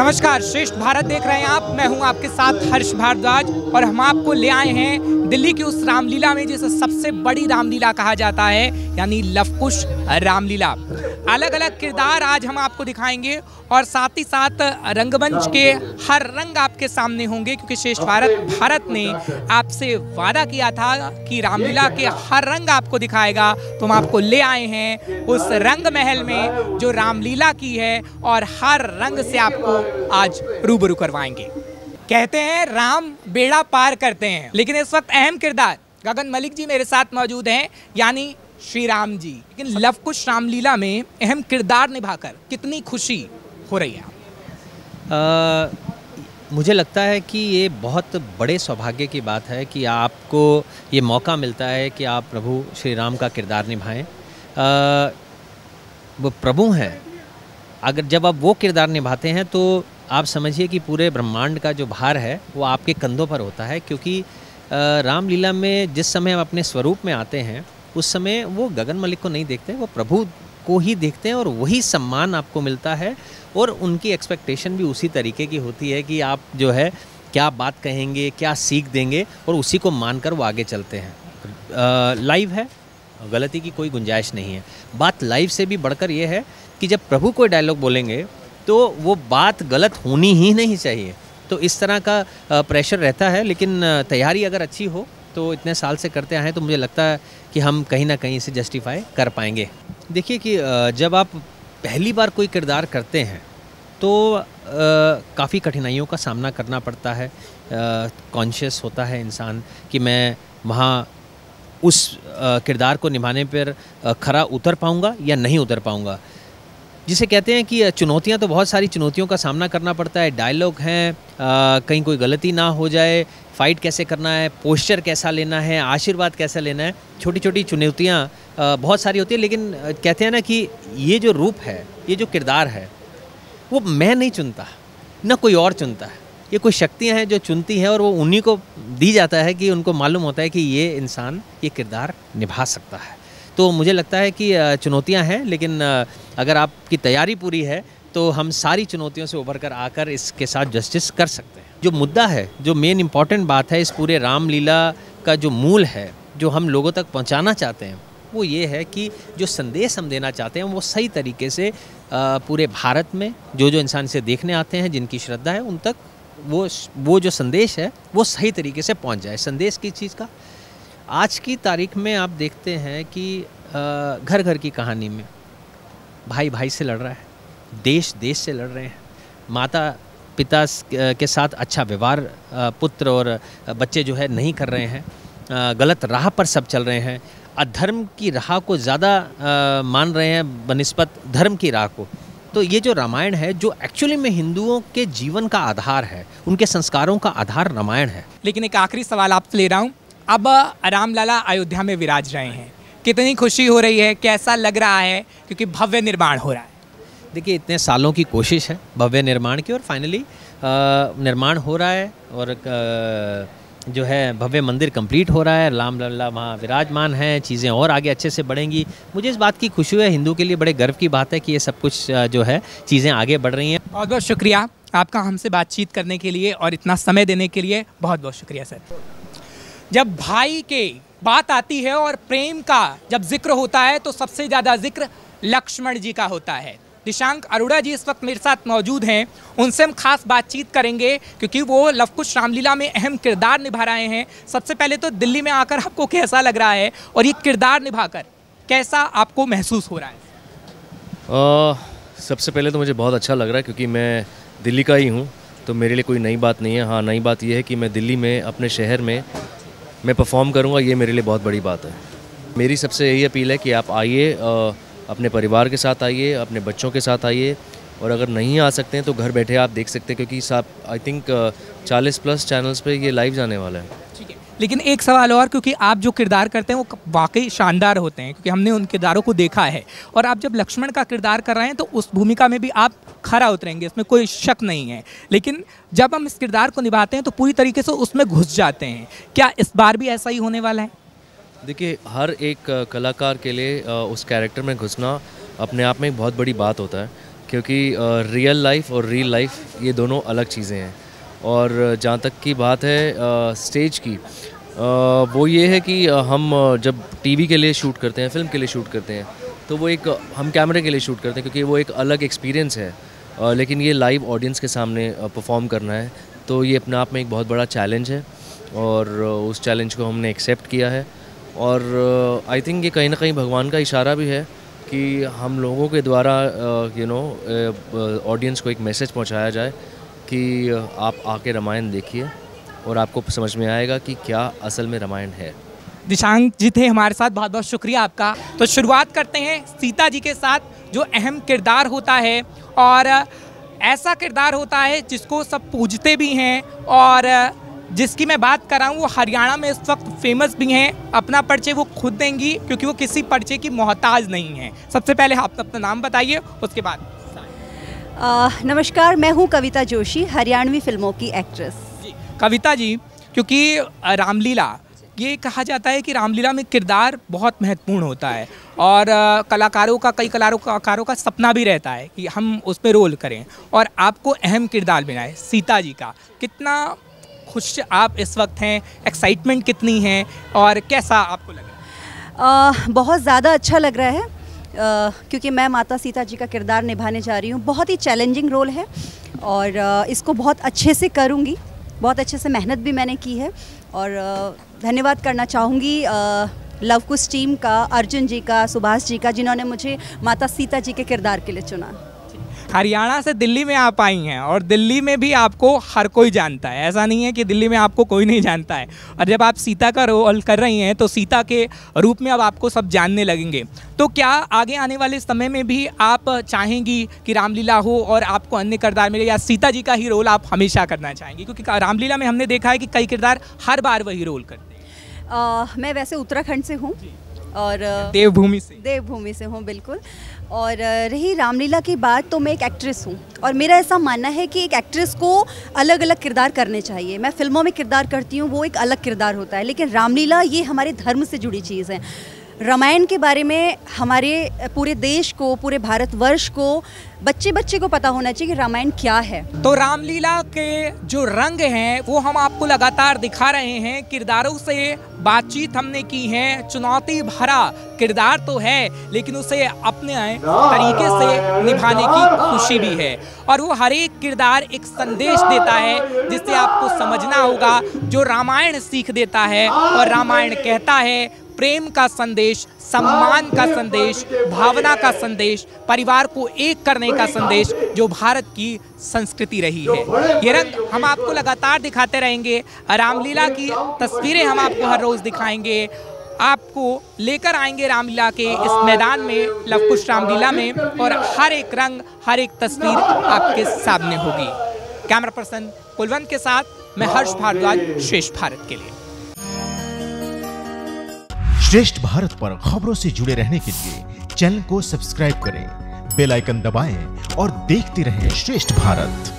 नमस्कार, श्रेष्ठ भारत देख रहे हैं आप। मैं हूं आपके साथ हर्ष भारद्वाज और हम आपको ले आए हैं दिल्ली की उस रामलीला में जिसे सबसे बड़ी रामलीला कहा जाता है, यानी लव कुश रामलीला। अलग अलग किरदार आज हम आपको दिखाएंगे और साथ ही साथ रंगमंच के हर रंग आपके सामने होंगे, क्योंकि श्रेष्ठ भारत ने आपसे वादा किया था कि रामलीला के हर रंग आपको दिखाएगा। तो हम आपको ले आए हैं उस रंग महल में जो रामलीला की है और हर रंग से आपको आज रूबरू करवाएंगे। कहते हैं राम बेड़ा पार करते हैं, लेकिन इस वक्त अहम किरदार गगन मलिक जी मेरे साथ मौजूद हैं, यानी श्री राम जी। लेकिन लव कुश रामलीला में अहम किरदार निभाकर कितनी खुशी हो रही है? मुझे लगता है कि ये बहुत बड़े सौभाग्य की बात है कि आपको ये मौका मिलता है कि आप प्रभु श्री राम का किरदार निभाएं। वो प्रभु हैं, अगर जब आप वो किरदार निभाते हैं तो आप समझिए कि पूरे ब्रह्मांड का जो भार है वो आपके कंधों पर होता है, क्योंकि रामलीला में जिस समय हम अपने स्वरूप में आते हैं उस समय वो गगन मलिक को नहीं देखते, वो प्रभु को ही देखते हैं और वही सम्मान आपको मिलता है और उनकी एक्सपेक्टेशन भी उसी तरीके की होती है कि आप जो है क्या बात कहेंगे, क्या सीख देंगे और उसी को मानकर वो आगे चलते हैं। लाइव है, गलती की कोई गुंजाइश नहीं है। बात लाइव से भी बढ़कर ये है कि जब प्रभु कोई डायलॉग बोलेंगे तो वो बात गलत होनी ही नहीं चाहिए। तो इस तरह का प्रेशर रहता है, लेकिन तैयारी अगर अच्छी हो तो इतने साल से करते आए हैं तो मुझे लगता है कि हम कहीं ना कहीं इसे जस्टिफाई कर पाएंगे। देखिए कि जब आप पहली बार कोई किरदार करते हैं तो काफ़ी कठिनाइयों का सामना करना पड़ता है। कॉन्शियस होता है इंसान कि मैं वहाँ उस किरदार को निभाने पर खरा उतर पाऊँगा या नहीं उतर पाऊँगा। जिसे कहते हैं कि चुनौतियां, तो बहुत सारी चुनौतियों का सामना करना पड़ता है। डायलॉग हैं, कहीं कोई गलती ना हो जाए, फाइट कैसे करना है, पोस्चर कैसा लेना है, आशीर्वाद कैसा लेना है, छोटी छोटी चुनौतियां बहुत सारी होती है। लेकिन कहते हैं ना कि ये जो रूप है, ये जो किरदार है, वो मैं नहीं चुनता, ना कोई और चुनता है। ये कोई शक्तियाँ हैं जो चुनती हैं और वो उन्हीं को दी जाता है कि उनको मालूम होता है कि ये इंसान ये किरदार निभा सकता है। तो मुझे लगता है कि चुनौतियां हैं, लेकिन अगर आपकी तैयारी पूरी है तो हम सारी चुनौतियों से उभर कर आकर इसके साथ जस्टिस कर सकते हैं। जो मुद्दा है, जो मेन इम्पॉर्टेंट बात है इस पूरे रामलीला का, जो मूल है, जो हम लोगों तक पहुंचाना चाहते हैं, वो ये है कि जो संदेश हम देना चाहते हैं वो सही तरीके से पूरे भारत में जो इंसान इसे देखने आते हैं, जिनकी श्रद्धा है, उन तक वो जो संदेश है वो सही तरीके से पहुँच जाए। संदेश किस चीज़ का? आज की तारीख में आप देखते हैं कि घर घर की कहानी में भाई भाई से लड़ रहा है, देश देश से लड़ रहे हैं, माता पिता के साथ अच्छा व्यवहार पुत्र और बच्चे जो है नहीं कर रहे हैं, गलत राह पर सब चल रहे हैं, अधर्म की राह को ज़्यादा मान रहे हैं बनिस्बत धर्म की राह को। तो ये जो रामायण है, जो एक्चुअली में हिंदुओं के जीवन का आधार है, उनके संस्कारों का आधार रामायण है। लेकिन एक आखिरी सवाल आपसे ले रहा हूँ। अब रामलला अयोध्या में विराज रहे हैं, कितनी खुशी हो रही है, कैसा लग रहा है, क्योंकि भव्य निर्माण हो रहा है? देखिए, इतने सालों की कोशिश है भव्य निर्माण की और फाइनली निर्माण हो रहा है और जो है भव्य मंदिर कंप्लीट हो रहा है, रामलला वहाँ विराजमान है, चीज़ें और आगे अच्छे से बढ़ेंगी। मुझे इस बात की खुशी है, हिंदू के लिए बड़े गर्व की बात है कि ये सब कुछ जो है चीज़ें आगे बढ़ रही हैं। बहुत बहुत शुक्रिया आपका हमसे बातचीत करने के लिए और इतना समय देने के लिए बहुत बहुत शुक्रिया सर। जब भाई के बात आती है और प्रेम का जब जिक्र होता है तो सबसे ज़्यादा जिक्र लक्ष्मण जी का होता है। दिशांक अरोड़ा जी इस वक्त मेरे साथ मौजूद हैं, उनसे हम खास बातचीत करेंगे क्योंकि वो लव कुश रामलीला में अहम किरदार निभा रहे हैं। सबसे पहले तो दिल्ली में आकर आपको कैसा लग रहा है और ये किरदार निभाकर कैसा आपको महसूस हो रहा है? सबसे पहले तो मुझे बहुत अच्छा लग रहा है क्योंकि मैं दिल्ली का ही हूँ, तो मेरे लिए कोई नई बात नहीं है। हाँ, नई बात यह है कि मैं दिल्ली में अपने शहर में मैं परफॉर्म करूँगा, ये मेरे लिए बहुत बड़ी बात है। मेरी सबसे यही अपील है कि आप आइए, अपने परिवार के साथ आइए, अपने बच्चों के साथ आइए, और अगर नहीं आ सकते हैं तो घर बैठे आप देख सकते हैं क्योंकि साहब आई थिंक 40+ चैनल्स पे ये लाइव जाने वाला है। ठीक है, लेकिन एक सवाल और, क्योंकि आप जो किरदार करते हैं वो वाकई शानदार होते हैं, क्योंकि हमने उन किरदारों को देखा है और आप जब लक्ष्मण का किरदार कर रहे हैं तो उस भूमिका में भी आप खरा उतरेंगे, इसमें कोई शक नहीं है। लेकिन जब हम इस किरदार को निभाते हैं तो पूरी तरीके से उसमें घुस जाते हैं। क्या इस बार भी ऐसा ही होने वाला है? देखिए, हर एक कलाकार के लिए उस कैरेक्टर में घुसना अपने आप में एक बहुत बड़ी बात होता है, क्योंकि रियल लाइफ और रियल लाइफ ये दोनों अलग चीज़ें हैं। और जहाँ तक की बात है स्टेज की, वो ये है कि हम जब टीवी के लिए शूट करते हैं, फिल्म के लिए शूट करते हैं, तो वो एक हम कैमरे के लिए शूट करते हैं क्योंकि वो एक अलग एक्सपीरियंस है। लेकिन ये लाइव ऑडियंस के सामने परफॉर्म करना है, तो ये अपने आप में एक बहुत बड़ा चैलेंज है और उस चैलेंज को हमने एक्सेप्ट किया है। और आई थिंक ये कहीं ना कहीं भगवान का इशारा भी है कि हम लोगों के द्वारा ऑडियंस को एक मैसेज पहुंचाया जाए कि आप आके रामायण देखिए और आपको समझ में आएगा कि क्या असल में रामायण है। दिशांक जी थे हमारे साथ, बहुत बहुत शुक्रिया आपका। तो शुरुआत करते हैं सीता जी के साथ, जो अहम किरदार होता है और ऐसा किरदार होता है जिसको सब पूजते भी हैं और जिसकी मैं बात कर रहा हूँ वो हरियाणा में इस वक्त फेमस भी हैं। अपना परिचय वो खुद देंगी क्योंकि वो किसी परिचय की मोहताज नहीं है। सबसे पहले आप अपना नाम बताइए, उसके बाद। नमस्कार, मैं हूँ कविता जोशी, हरियाणवी फिल्मों की एक्ट्रेस। कविता जी, क्योंकि रामलीला, ये कहा जाता है कि रामलीला में किरदार बहुत महत्वपूर्ण होता है और कई कलाकारों का सपना भी रहता है कि हम उस पर रोल करें और आपको अहम किरदार बनाए सीता जी का। कितना खुश आप इस वक्त हैं, एक्साइटमेंट कितनी है और कैसा आपको लग रहा है? बहुत ज़्यादा अच्छा लग रहा है क्योंकि मैं माता सीता जी का किरदार निभाने जा रही हूँ। बहुत ही चैलेंजिंग रोल है और इसको बहुत अच्छे से करूँगी, बहुत अच्छे से मेहनत भी मैंने की है। और धन्यवाद करना चाहूँगी लव कुश टीम का, अर्जुन जी का, सुभाष जी का, जिन्होंने मुझे माता सीता जी के किरदार के लिए चुना। हरियाणा से दिल्ली में आप आई हैं और दिल्ली में भी आपको हर कोई जानता है, ऐसा नहीं है कि दिल्ली में आपको कोई नहीं जानता है। और जब आप सीता का रोल कर रही हैं तो सीता के रूप में अब आपको सब जानने लगेंगे। तो क्या आगे आने वाले समय में भी आप चाहेंगी कि रामलीला हो और आपको अन्य किरदार मिले, या सीता जी का ही रोल आप हमेशा करना चाहेंगी? क्योंकि रामलीला में हमने देखा है कि कई किरदार हर बार वही रोल करते हैं। मैं वैसे उत्तराखंड से हूँ और देवभूमि से हूँ, बिल्कुल। और रही रामलीला की बात, तो मैं एक एक्ट्रेस हूँ और मेरा ऐसा मानना है कि एक एक्ट्रेस को अलग अलग किरदार करने चाहिए। मैं फिल्मों में किरदार करती हूँ, वो एक अलग किरदार होता है, लेकिन रामलीला ये हमारे धर्म से जुड़ी चीज़ है। रामायण के बारे में हमारे पूरे देश को, पूरे भारतवर्ष को, बच्चे बच्चे को पता होना चाहिए कि रामायण क्या है। तो रामलीला के जो रंग हैं वो हम आपको लगातार दिखा रहे हैं। किरदारों से बातचीत हमने की है, चुनौती भरा किरदार तो है लेकिन उसे अपने तरीके से निभाने की खुशी भी है और वो हर एक किरदार एक संदेश देता है जिससे आपको समझना होगा, जो रामायण सीख देता है। और रामायण कहता है प्रेम का संदेश, सम्मान का संदेश, भावना का संदेश, परिवार को एक करने का संदेश, जो भारत की संस्कृति रही है। ये रंग हम आपको लगातार दिखाते रहेंगे। रामलीला की तस्वीरें हम आपको हर रोज दिखाएंगे, आपको लेकर आएंगे रामलीला के इस मैदान में, लव कुश रामलीला में, और हर एक रंग, हर एक तस्वीर आपके सामने होगी। कैमरा पर्सन कुलवंत के साथ मैं हर्ष भारद्वाज, श्रेष्ठ भारत के लिए। श्रेष्ठ भारत पर खबरों से जुड़े रहने के लिए चैनल को सब्सक्राइब करें, बेल आइकन दबाएं और देखते रहें श्रेष्ठ भारत।